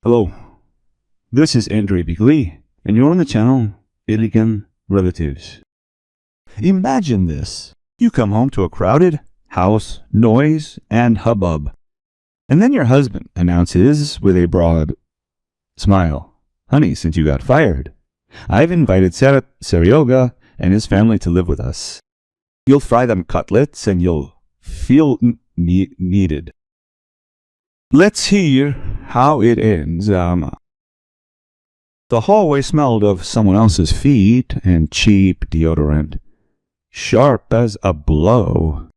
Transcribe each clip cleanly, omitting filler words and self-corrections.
Hello, this is Andrei Bigli, and you're on the channel Elegant Relatives. Imagine this. You come home to a crowded house, noise, and hubbub. And then your husband announces with a broad smile, "Honey, since you got fired, I've invited Serega and his family to live with us. You'll fry them cutlets and you'll feel needed." Let's hear how it ends. The hallway smelled of someone else's feet and cheap deodorant, sharp as a blow.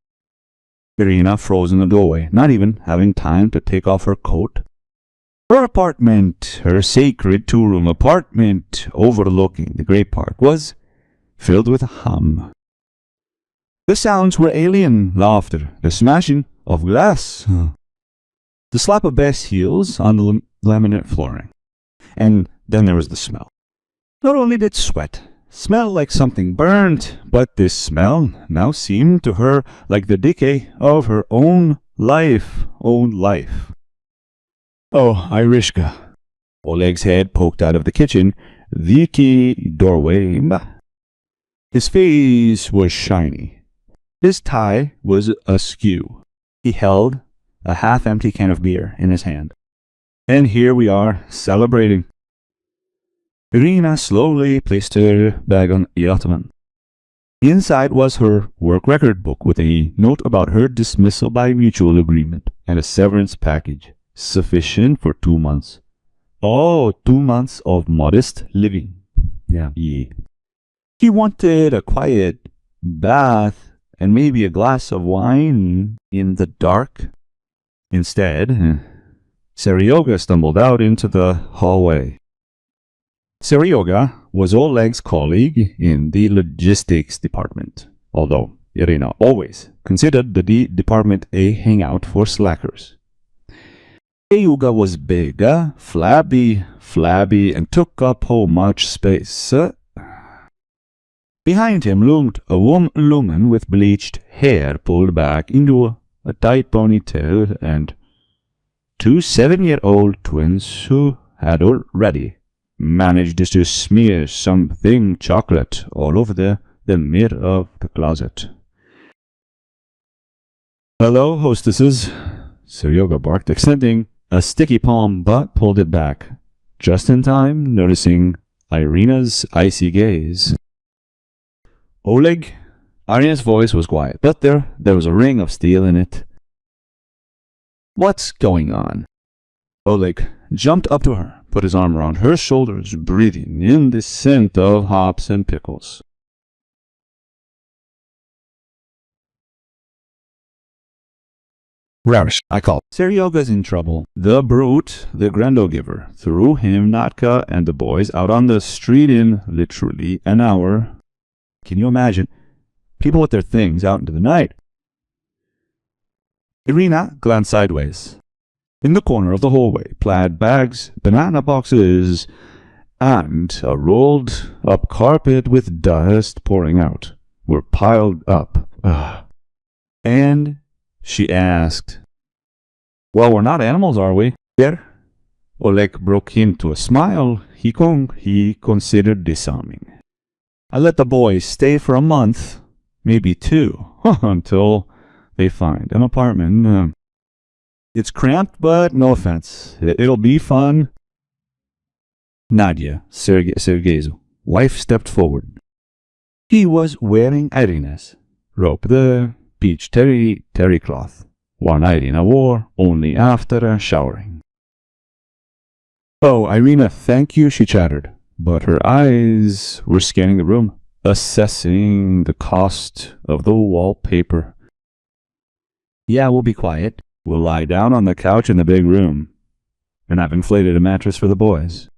Irina froze in the doorway, not even having time to take off her coat. Her apartment, her sacred two-room apartment overlooking the Great Park, was filled with a hum. The sounds were alien: laughter, the smashing of glass, the slap of Beth's heels on the laminate flooring. And then there was the smell. Not only did sweat smell like something burnt, but this smell now seemed to her like the decay of her own life. "Oh, Irishka." Oleg's head poked out of the kitchen, the key doorway. His face was shiny. His tie was askew. He held a half-empty can of beer in his hand. And here we are, celebrating. Irina slowly placed her bag on the ottoman. Inside was her work record book with a note about her dismissal by mutual agreement and a severance package sufficient for 2 months. Oh, 2 months of modest living. Yeah. He wanted a quiet bath and maybe a glass of wine in the dark. Instead, Serega stumbled out into the hallway. Serega was Oleg's colleague in the logistics department, although Irina always considered the department a hangout for slackers. Serega was big, flabby, and took up so much space. Behind him loomed a woman with bleached hair pulled back into a tight ponytail and 2 7-year-old twins who had already managed to smear something chocolate all over the mirror of the closet. "Hello, hostesses," Serega barked, extending a sticky palm, but pulled it back, just in time, noticing Irina's icy gaze. "Oleg?" Irina's voice was quiet, but there was a ring of steel in it. "What's going on?" Oleg jumped up to her, put his arm around her shoulders, breathing in the scent of hops and pickles. "Ravish," I called. "Serega's in trouble. The brute, the Grando-giver, threw him, Natka, and the boys out on the street in literally an hour. Can you imagine? People with their things out into the night." Irina glanced sideways. In the corner of the hallway, plaid bags, banana boxes, and a rolled-up carpet with dust pouring out were piled up. And she asked, "Well, we're not animals, are we?" "There." Oleg broke into a smile he considered disarming. "I let the boys stay for a month, maybe 2, until they find an apartment. It's cramped, but no offense. It'll be fun." Nadia, Sergei's wife, stepped forward. He was wearing Irina's robe, the peach terry cloth, one Irina wore only after showering. "Oh, Irina, thank you," she chattered, but her eyes were scanning the room, assessing the cost of the wallpaper. "Yeah, we'll be quiet. We'll lie down on the couch in the big room, and I've inflated a mattress for the boys.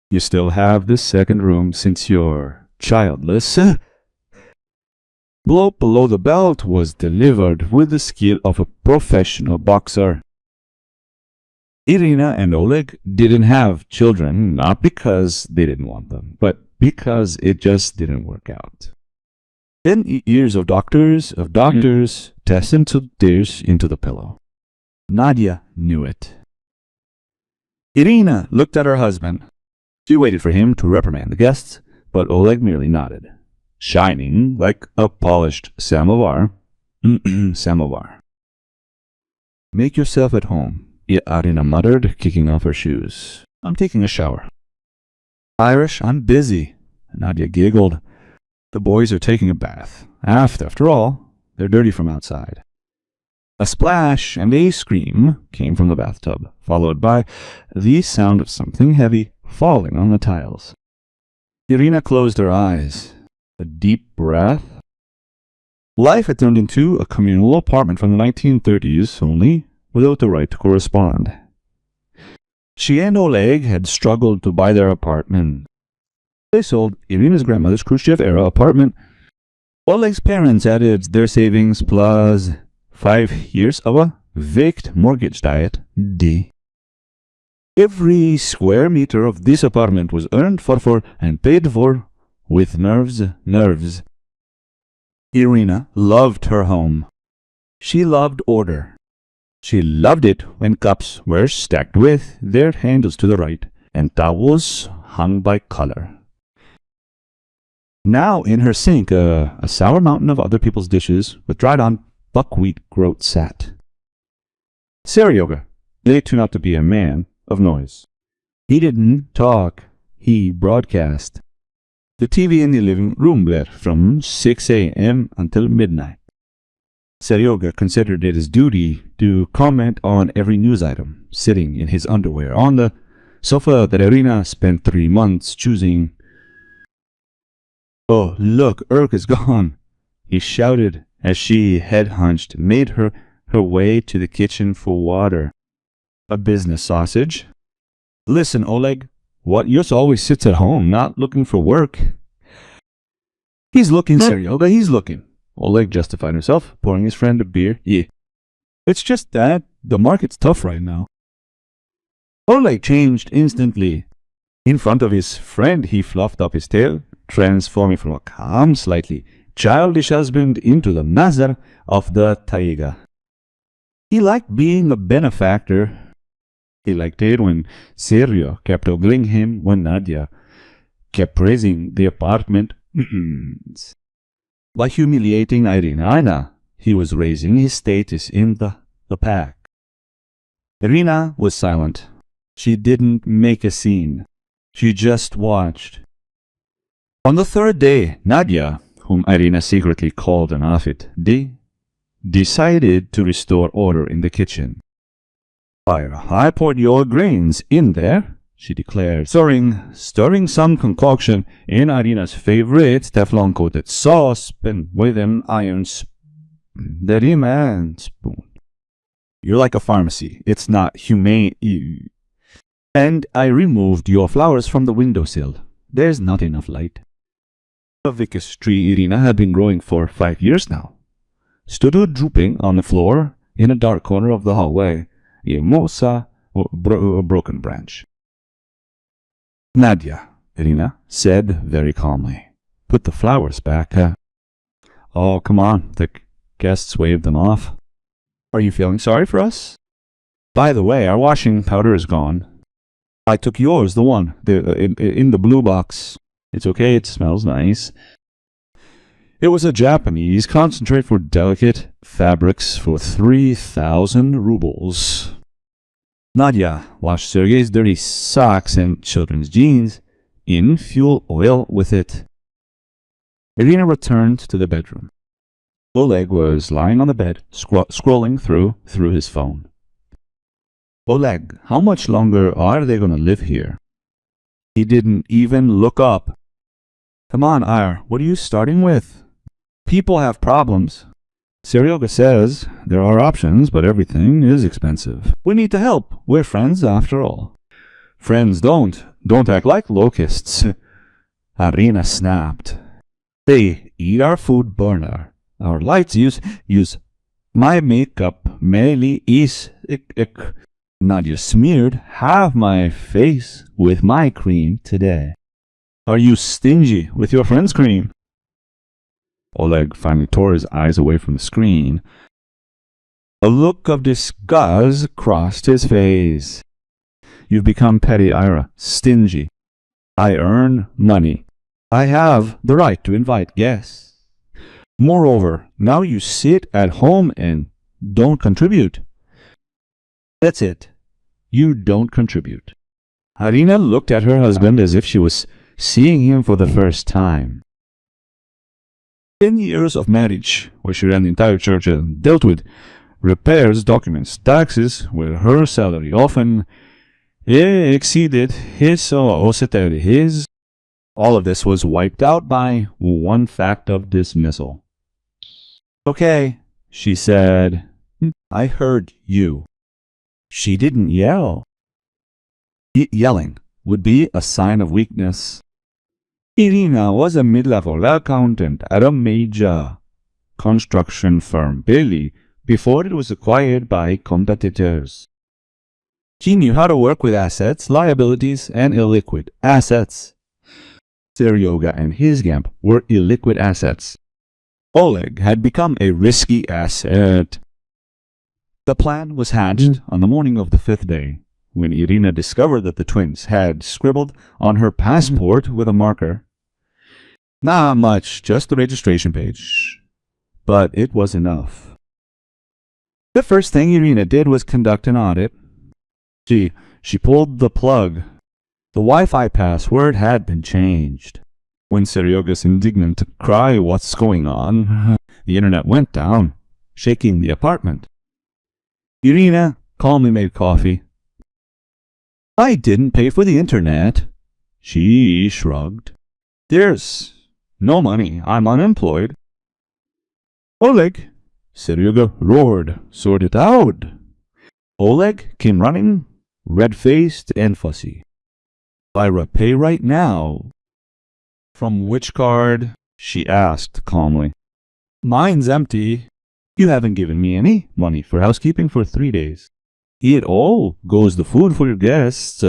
You still have the second room since you're childless." Blow below the belt was delivered with the skill of a professional boxer. Irina and Oleg didn't have children, not because they didn't want them, but because it just didn't work out. 10 years of doctors, tests into tears into the pillow. Nadia knew it. Irina looked at her husband. She waited for him to reprimand the guests, but Oleg merely nodded, shining like a polished samovar. Samovar. Make yourself at home, Irina muttered, kicking off her shoes. I'm taking a shower. Irish, I'm busy. Nadia giggled. The boys are taking a bath. After all, they're dirty from outside. A splash and a scream came from the bathtub, followed by the sound of something heavy falling on the tiles. Irina closed her eyes. A deep breath. Life had turned into a communal apartment from the 1930s, only without the right to correspond. She and Oleg had struggled to buy their apartment. They sold Irina's grandmother's Khrushchev-era apartment. Oleg's parents added their savings plus 5 years of a baked mortgage diet. Every square meter of this apartment was earned for and paid for with nerves. Irina loved her home. She loved order. She loved it when cups were stacked with their handles to the right and towels hung by color. Now in her sink, a sour mountain of other people's dishes with dried-on buckwheat groat sat. Serega, they turned out to be a man of noise. He didn't talk, he broadcast. The TV in the living room lit from 6 a.m. until midnight. Serega considered it his duty to comment on every news item, sitting in his underwear on the sofa that Irina spent 3 months choosing. Oh, look, Urk is gone, he shouted as she, head hunched, made her way to the kitchen for water. A business sausage. Listen, Oleg, what yours always sits at home, not looking for work. He's looking, Serega, he's looking. Oleg justified himself, pouring his friend a beer. Yeah. It's just that the market's tough right now. Oleg changed instantly. In front of his friend, he fluffed up his tail, transforming from a calm, slightly childish husband into the master of the taiga. He liked being a benefactor. He liked it when Serega kept ogling him, when Nadia kept praising the apartment. By humiliating Irina, he was raising his status in the pack. Irina was silent. She didn't make a scene. She just watched. On the third day, Nadia, whom Irina secretly called an Afit, decided to restore order in the kitchen. I poured your grains in there, she declared, stirring some concoction in Irina's favorite Teflon-coated saucepan with an iron spoon. You're like a pharmacy. It's not humane. And I removed your flowers from the windowsill. There's not enough light. A vicus tree Irina had been growing for 5 years now stood drooping on the floor in a dark corner of the hallway, a mosa, or a broken branch. Nadia, Irina said very calmly, put the flowers back. Oh, come on, the guests waved them off. Are you feeling sorry for us? By the way, our washing powder is gone. I took yours, the one, in the blue box. It's okay, it smells nice. It was a Japanese concentrate for delicate fabrics for 3,000 rubles. Nadia washed Sergei's dirty socks and children's jeans in fuel oil with it. Irina returned to the bedroom. Oleg was lying on the bed, scrolling through his phone. Oleg, how much longer are they going to live here? He didn't even look up. Come on, Ire, what are you starting with? People have problems. Serega says there are options, but everything is expensive. We need to help. We're friends after all. Friends don't act like locusts. Irina snapped. They eat our food burner. Our lights use my makeup merely is Nadia smeared half my face with my cream today. Are you stingy with your friend's cream? Oleg finally tore his eyes away from the screen. A look of disgust crossed his face. You've become petty, Ira, stingy. I earn money. I have the right to invite guests. Moreover, now you sit at home and don't contribute. That's it. You don't contribute. Irina looked at her husband as if she was seeing him for the first time. 10 years of marriage, where she ran the entire church and dealt with repairs, documents, taxes, where her salary often exceeded his. All of this was wiped out by one fact of dismissal. Okay, she said. I heard you. She didn't yell. Yelling would be a sign of weakness. Irina was a mid-level accountant at a major construction firm barely before it was acquired by competitors. She knew how to work with assets, liabilities, and illiquid assets. Serega and his gang were illiquid assets. Oleg had become a risky asset. The plan was hatched on the morning of the 5th day, when Irina discovered that the twins had scribbled on her passport with a marker. Not much, just the registration page. But it was enough. The first thing Irina did was conduct an audit. She pulled the plug. The Wi-Fi password had been changed. When Serega's indignant cry, "What's going on?" the internet went down, shaking the apartment. Irina calmly made coffee. I didn't pay for the internet. She shrugged. There's no money. I'm unemployed. Oleg, Serega roared. Sort it out. Oleg came running, red-faced and fussy. Ira, pay right now. From which card? She asked calmly. Mine's empty. You haven't given me any money for housekeeping for 3 days. It all goes to food for your guests.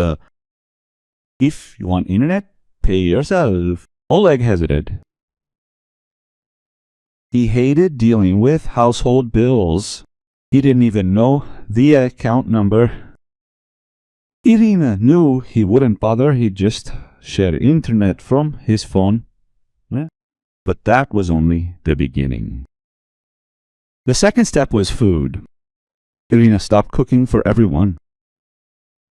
If you want internet, pay yourself. Oleg hesitated. He hated dealing with household bills. He didn't even know the account number. Irina knew he wouldn't bother. He'd just share internet from his phone. But that was only the beginning. The second step was food. Irina stopped cooking for everyone.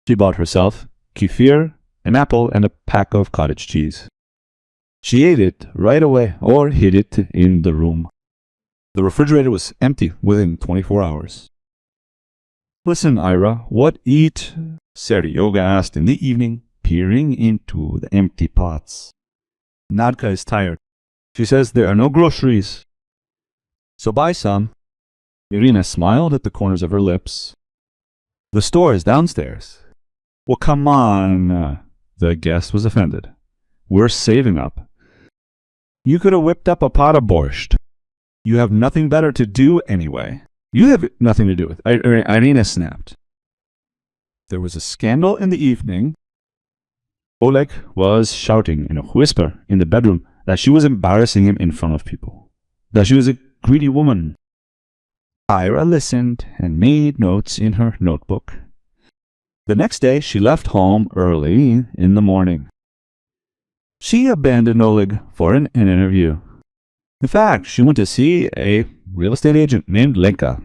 She bought herself kefir, an apple, and a pack of cottage cheese. She ate it right away or hid it in the room. The refrigerator was empty within 24 hours. Listen, Ira, what eat? Serega asked in the evening, peering into the empty pots. Nadka is tired. She says there are no groceries. So buy some. Irina smiled at the corners of her lips. The store is downstairs. Well, come on. The guest was offended. We're saving up. You could have whipped up a pot of borscht. You have nothing better to do anyway. You have nothing to do with it. Irina snapped. There was a scandal in the evening. Oleg was shouting in a whisper in the bedroom that she was embarrassing him in front of people. That she was a greedy woman. Ira listened and made notes in her notebook. The next day, she left home early in the morning. She abandoned Oleg for an interview. In fact, she went to see a real estate agent named Lenka.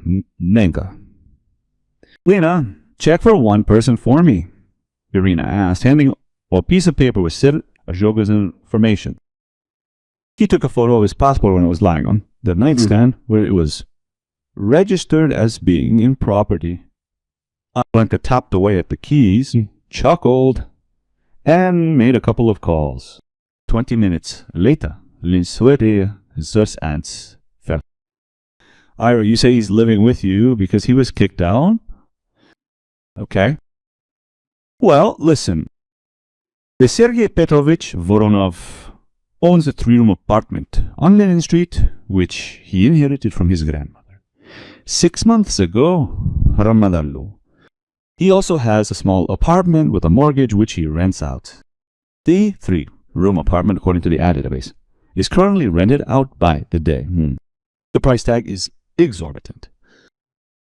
Lena, check for one person for me, Irina asked, handing a piece of paper with Serga's information. He took a photo of his passport when it was lying on the nightstand where it was registered as being in property. Lenka tapped away at the keys, chuckled, and made a couple of calls. 20 minutes later, Linsuete's aunts fell. Ira, you say he's living with you because he was kicked out? Okay. Well, listen. The Sergei Petrovich Voronov owns a 3-room apartment on Lenin Street, which he inherited from his grandmother 6 months ago, Ramadallo. He also has a small apartment with a mortgage which he rents out. The 3-room apartment, according to the ad database, is currently rented out by the day. The price tag is exorbitant.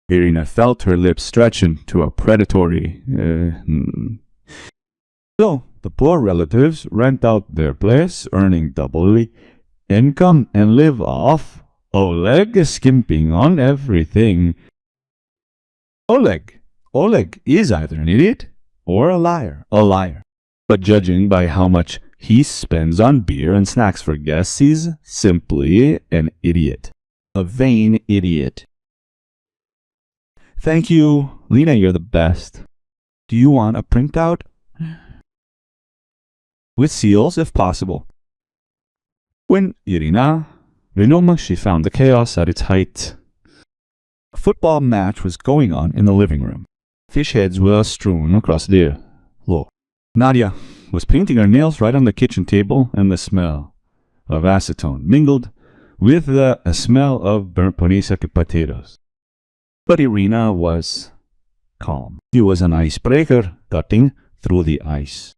Irina felt her lips stretch into a predatory. So, the poor relatives rent out their place, earning double income and live off Oleg skimping on everything. Oleg is either an idiot or a liar. But judging by how much he spends on beer and snacks for guests, he's simply an idiot. A vain idiot. Thank you, Lena, you're the best. Do you want a printout? With seals, if possible. When Irina resumed, she found the chaos at its height. A football match was going on in the living room. Fish heads were strewn across the floor. Nadia was painting her nails right on the kitchen table, and the smell of acetone mingled with the smell of burnt ponisek potatoes. But Irina was calm. She was an icebreaker cutting through the ice.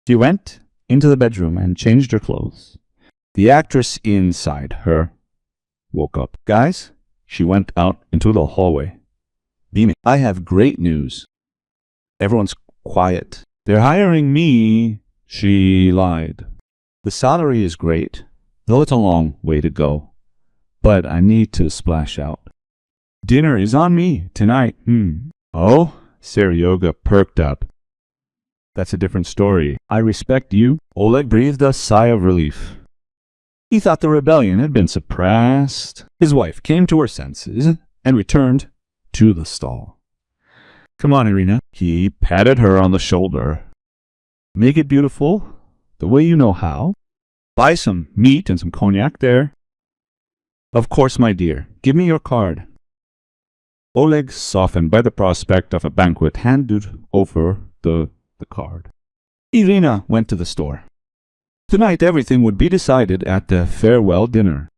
She went into the bedroom and changed her clothes. The actress inside her woke up. Guys, she went out into the hallway, beaming. I have great news. Everyone's quiet. They're hiring me. She lied. The salary is great, though it's a long way to go. But I need to splash out. Dinner is on me tonight. Oh, Serega perked up. That's a different story. I respect you. Oleg breathed a sigh of relief. He thought the rebellion had been suppressed. His wife came to her senses and returned to the stall. Come on, Irina. He patted her on the shoulder. Make it beautiful, the way you know how. Buy some meat and some cognac there. Of course, my dear. Give me your card. Oleg, softened by the prospect of a banquet, handed over the card. Irina went to the store. Tonight everything would be decided at the farewell dinner.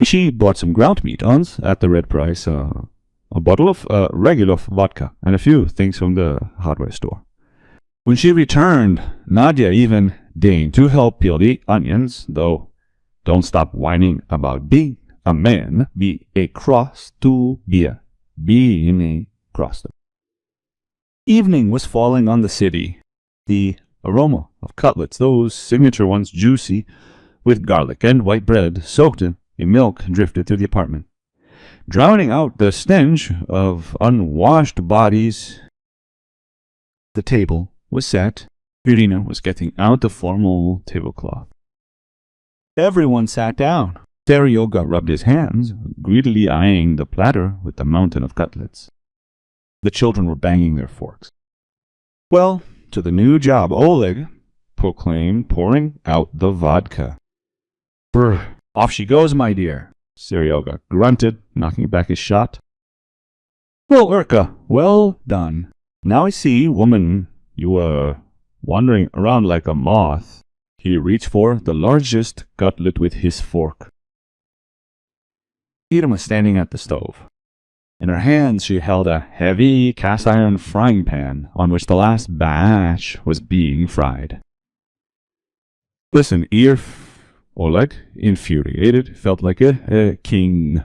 She bought some ground meat at the red price, a bottle of regular vodka, and a few things from the hardware store. When she returned, Nadia even deigned to help peel the onions, though don't stop whining about being a man, be a cross to being a cross to. Evening was falling on the city. The aroma of cutlets, those signature ones juicy, with garlic and white bread soaked in milk, drifted through the apartment, drowning out the stench of unwashed bodies. The table was set. Irina was getting out the formal tablecloth. Everyone sat down. Serega rubbed his hands, greedily eyeing the platter with the mountain of cutlets. The children were banging their forks. Well, to the new job, Oleg proclaimed, pouring out the vodka. Brr, off she goes, my dear, Serega grunted, knocking back his shot. Well, Urka, well done. Now I see, woman, you were wandering around like a moth. He reached for the largest cutlet with his fork. Irina was standing at the stove. In her hands she held a heavy cast-iron frying pan on which the last batch was being fried. Listen, Oleg, infuriated, felt like a king.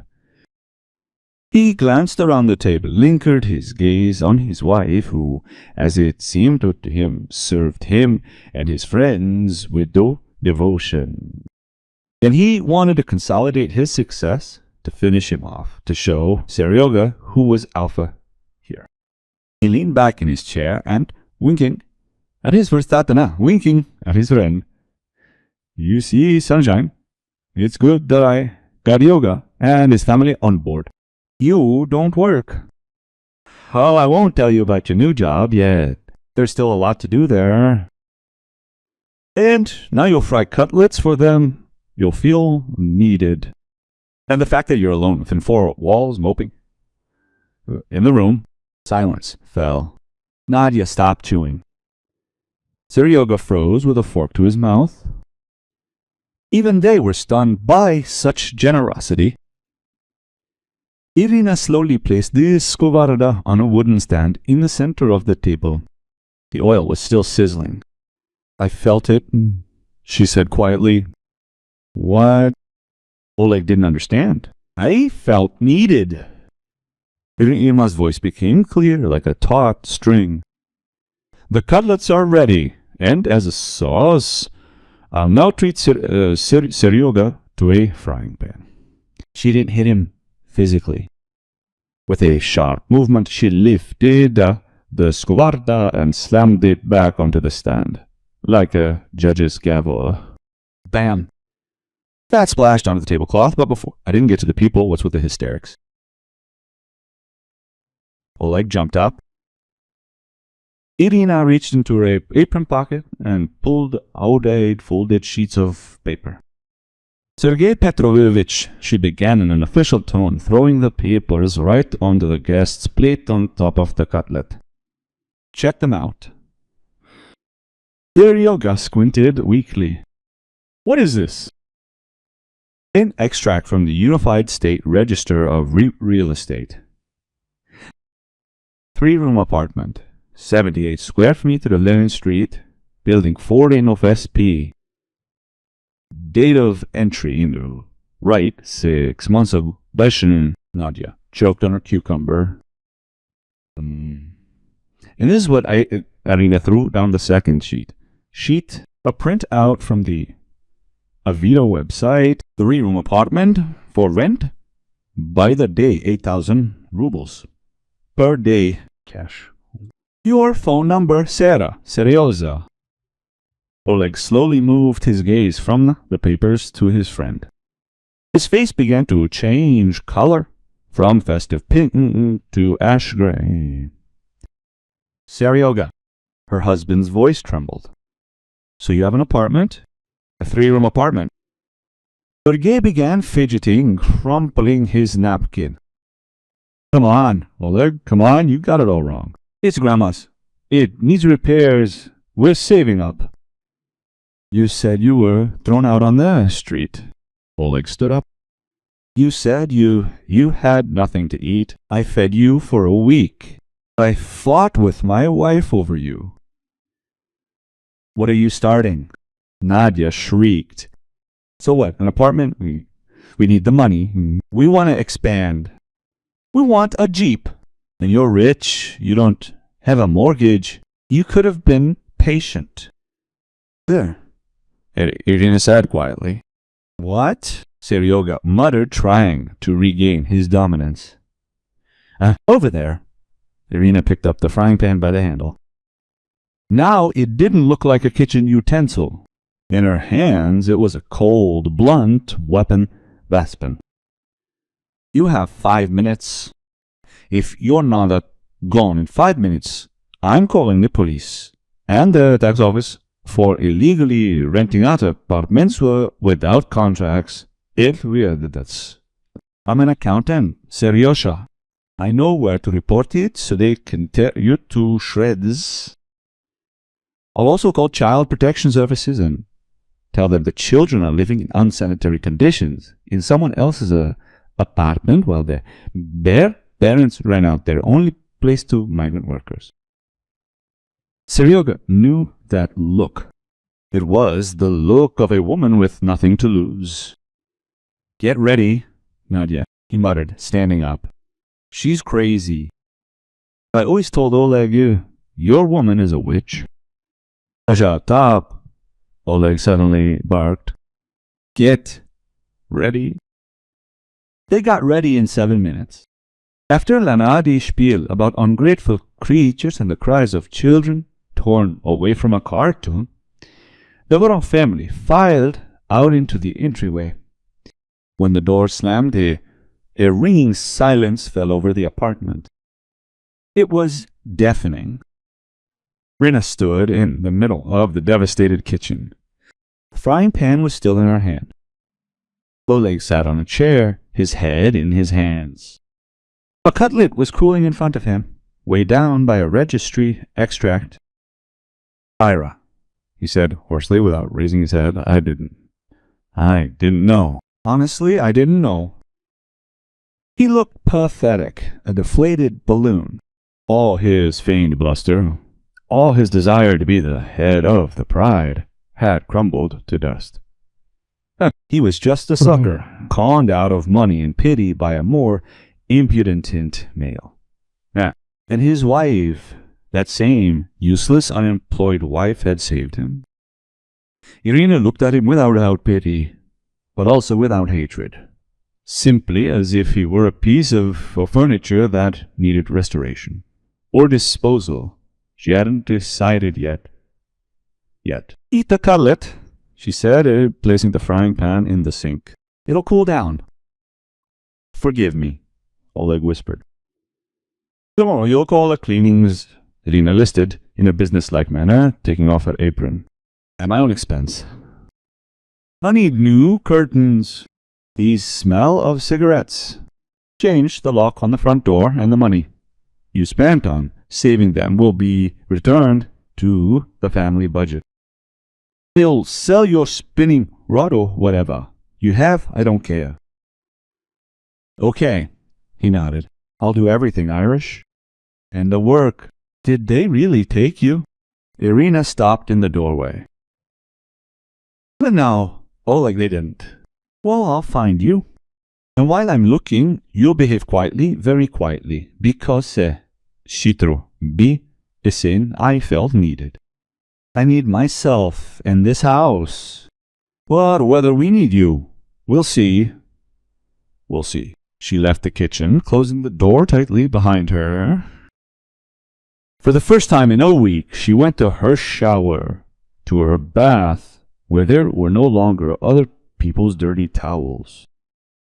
He glanced around the table, lingered his gaze on his wife, who, as it seemed to him, served him and his friends with devotion. Then he wanted to consolidate his success, to finish him off, to show Serega who was alpha here. He leaned back in his chair and, winking at his friend, you see, sunshine, it's good that I got Yoga and his family on board. You don't work. Oh, I won't tell you about your new job yet. There's still a lot to do there. And now you'll fry cutlets for them. You'll feel needed. And the fact that you're alone within four walls, moping. In the room, silence fell. Nadia stopped chewing. Serega froze with a fork to his mouth. Even they were stunned by such generosity. Irina slowly placed the skovárda on a wooden stand in the center of the table. The oil was still sizzling. I felt it, she said quietly. What? Oleg didn't understand. I felt needed. Irma's voice became clear like a taut string. The cutlets are ready, and as a sauce, I'll now treat Serega to a frying pan. She didn't hit him physically. With a sharp movement, she lifted the sguarda and slammed it back onto the stand, like a judge's gavel. Bam! That splashed onto the tablecloth, but before I didn't get to the people, what's with the hysterics? Oleg jumped up. Irina reached into her apron pocket and pulled out 8 folded sheets of paper. Sergei Petrovich, she began in an official tone, throwing the papers right onto the guest's plate on top of the cutlet. Check them out. Serega squinted weakly. What is this? An extract from the Unified State Register of Real Estate. 3-room apartment, 78 square feet to Lenin Street, building 14 of SP. Date of entry into right 6 months ago. Nadia choked on her cucumber. And this is what Irina threw down the second sheet. A print out from the Avito website. 3-room apartment for rent. By the day, 8,000 rubles. Per day, cash. Your phone number, Seryoza. Oleg slowly moved his gaze from the papers to his friend. His face began to change color from festive pink to ash gray. Seryoga. Her husband's voice trembled. So you have an apartment? A 3-room apartment. Sergei began fidgeting, crumpling his napkin. Come on, Oleg, come on, you got it all wrong. It's Grandma's. It needs repairs. We're saving up. You said you were thrown out on the street. Oleg stood up. You said you had nothing to eat. I fed you for a week. I fought with my wife over you. What are you starting? Nadia shrieked. So what, an apartment? We need the money. We want to expand. We want a Jeep. And you're rich. You don't have a mortgage. You could have been patient. There. Irina said quietly. What? Seryoga muttered, trying to regain his dominance. Over there. Irina picked up the frying pan by the handle. Now it didn't look like a kitchen utensil. In her hands it was a cold, blunt weapon. Vespin. You have 5 minutes. If you're not gone in 5 minutes, I'm calling the police and the tax office for illegally renting out apartments without contracts. I'm an accountant, Seryosha. I know where to report it so they can tear you to shreds. I'll also call Child Protection Services and tell them the children are living in unsanitary conditions in someone else's apartment while their parents rent out their only place to migrant workers. Seryoga knew that look. It was the look of a woman with nothing to lose. Get ready, Nadia, he muttered, standing up. She's crazy. I always told Oleg your woman is a witch. Shut up, Oleg suddenly barked. Get ready. They got ready in 7 minutes. After Lanadi spiel about ungrateful creatures and the cries of children torn away from a cartoon, the Voron family filed out into the entryway. When the door slammed, a ringing silence fell over the apartment. It was deafening. Rina stood in the middle of the devastated kitchen. The frying pan was still in her hand. Oleg sat on a chair, his head in his hands. A cutlet was cooling in front of him, weighed down by a registry extract. Ira, he said hoarsely without raising his head. I didn't know. Honestly, I didn't know. He looked pathetic, a deflated balloon. All his feigned bluster, all his desire to be the head of the pride, had crumbled to dust. He was just a sucker, conned out of money and pity by a more impudent male. Yeah. And his wife, that same useless, unemployed wife, had saved him. Irina looked at him without pity, but also without hatred, simply as if he were a piece of furniture that needed restoration or disposal. She hadn't decided yet. Eat the cutlet, she said, placing the frying pan in the sink. It'll cool down. Forgive me, Oleg whispered. Tomorrow you'll call the cleanings, Irina listed in a businesslike manner, taking off her apron. At my own expense. I need new curtains. The smell of cigarettes. Change the lock on the front door, and the money you spent on saving them will be returned to the family budget. They'll sell your spinning rod or whatever you have, I don't care. Okay, he nodded. I'll do everything, Irish. And the work. Did they really take you? Irina stopped in the doorway. But no, like they didn't. Well, I'll find you. And while I'm looking, you'll behave quietly, very quietly, because Shitro B is in I felt needed. I need myself and this house. But whether we need you, we'll see. We'll see. She left the kitchen, closing the door tightly behind her. For the first time in a week, she went to her shower, to her bath, where there were no longer other people's dirty towels.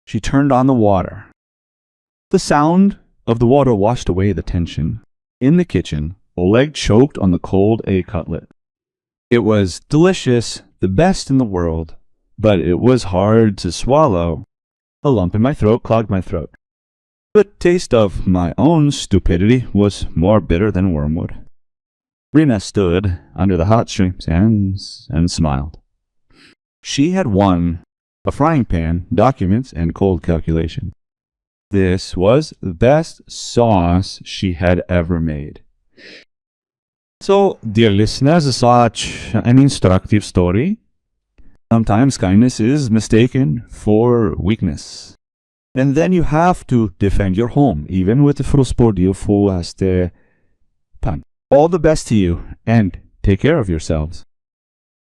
She turned on the water. The sound of the water washed away the tension. In the kitchen, Oleg choked on the cold egg cutlet. It was delicious, the best in the world, but it was hard to swallow. A lump in my throat clogged my throat. The taste of my own stupidity was more bitter than wormwood. Rena stood under the hot streams and smiled. She had won a frying pan, documents, and cold calculation. This was the best sauce she had ever made. So, dear listeners, such an instructive story. Sometimes kindness is mistaken for weakness. And then you have to defend your home, even with the fruspordio fu pan. All the best to you, and take care of yourselves.